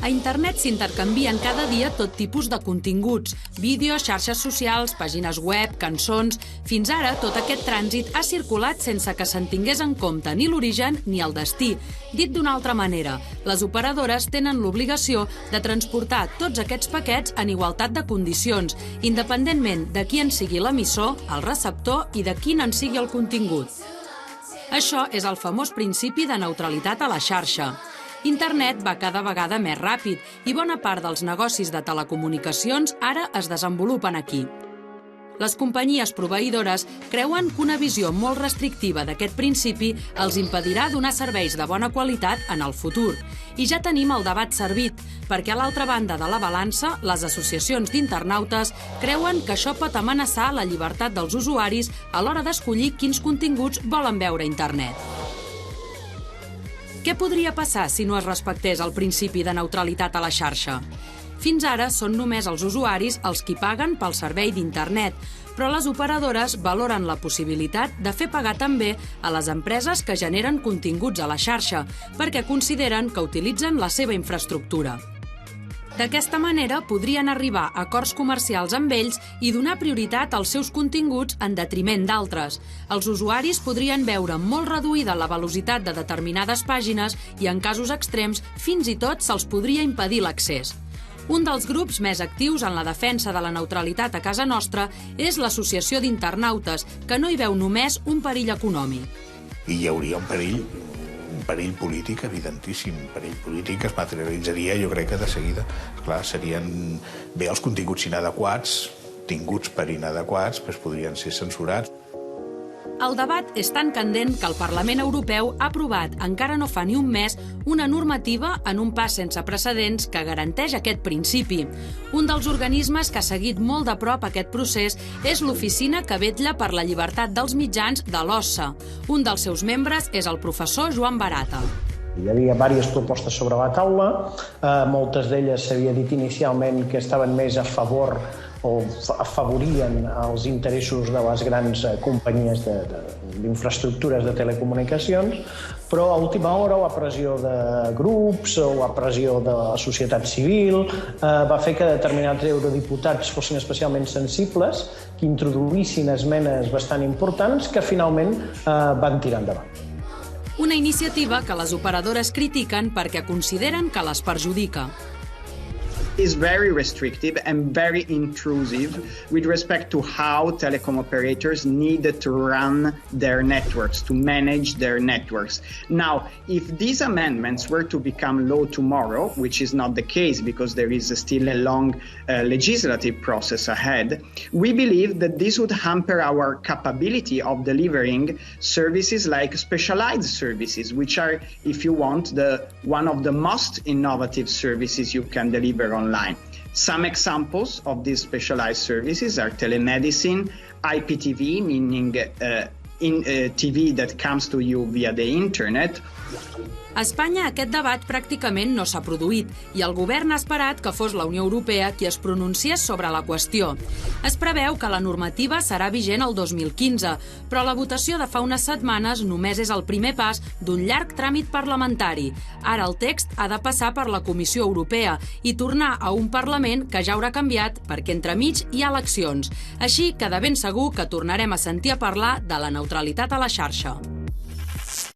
A internet s'intercanvien cada dia tot tipus de continguts, vídeos, xarxes socials, pàgines web, cançons... Fins ara, tot aquest trànsit ha circulat sense que se'n tingués en compte ni l'origen ni el destí. Dit d'una altra manera, les operadores tenen l'obligació de transportar tots aquests paquets en igualtat de condicions, independentment de qui en sigui l'emissor, el receptor i de quin en sigui el contingut. Això és el famós principi de neutralitat a la xarxa. Internet va cada vegada més ràpid i bona part dels negocis de telecomunicacions ara es desenvolupen aquí. Les companyies proveïdores creuen que una visió molt restrictiva d'aquest principi els impedirà donar serveis de bona qualitat en el futur. I ja tenim el debat servit, perquè a l'altra banda de la balança, les associacions d'internautes creuen que això pot amenaçar la llibertat dels usuaris a l'hora d'escollir quins continguts volen veure a internet. Què podria passar si no es respectés el principi de neutralitat a la xarxa? Fins ara són només els usuaris els qui paguen pel servei d'internet, però les operadores valoren la possibilitat de fer pagar també a les empreses que generen continguts a la xarxa, perquè consideren que utilitzen la seva infraestructura. D'aquesta manera podrien arribar a acords comercials amb ells i donar prioritat als seus continguts en detriment d'altres. Els usuaris podrien veure molt reduïda la velocitat de determinades pàgines i, en casos extrems, fins i tot se'ls podria impedir l'accés. Un dels grups més actius en la defensa de la neutralitat a casa nostra és l'Associació d'Internautes, que no hi veu només un perill econòmic. I hi hauria un perill polític evidentíssim. Un perill polític que es materialitzaria, jo crec que de seguida. Clar, serien bé els continguts inadequats, tinguts per inadequats, doncs podrien ser censurats. El debat és tan candent que el Parlament Europeu ha aprovat, encara no fa ni un mes, una normativa en un pas sense precedents que garanteix aquest principi. Un dels organismes que ha seguit molt de prop aquest procés és l'Oficina que vetlla per la llibertat dels mitjans de l'OSCE. Un dels seus membres és el professor Joan Barata. Hi havia diverses propostes sobre la taula, moltes d'elles s'havia dit inicialment que estaven més a favor o afavorien els interessos de les grans companyies d'infraestructures de telecomunicacions, però a última hora la pressió de grups o la pressió de la societat civil va fer que determinats eurodiputats fossin especialment sensibles, que introduïssin esmenes bastant importants que finalment van tirar endavant. Una iniciativa que les operadores critiquen perquè consideren que les perjudica. Is very restrictive and very intrusive with respect to how telecom operators need to run their networks, to manage their networks. Now, if these amendments were to become law tomorrow, which is not the case because there is still a long legislative process ahead, we believe that this would hamper our capability of delivering services like specialized services, which are, if you want, one of the most innovative services you can deliver online. Some examples of these specialized services are telemedicine, IPTV, meaning TV that comes to you via the internet. A Espanya aquest debat pràcticament no s'ha produït i el govern ha esperat que fos la Unió Europea qui es pronunciés sobre la qüestió. Es preveu que la normativa serà vigent el 2015, però la votació de fa unes setmanes només és el primer pas d'un llarg tràmit parlamentari. Ara el text ha de passar per la Comissió Europea i tornar a un Parlament que ja haurà canviat perquè entremig hi ha eleccions. Així que de ben segur que tornarem a sentir a parlar de la neutralitat a la xarxa.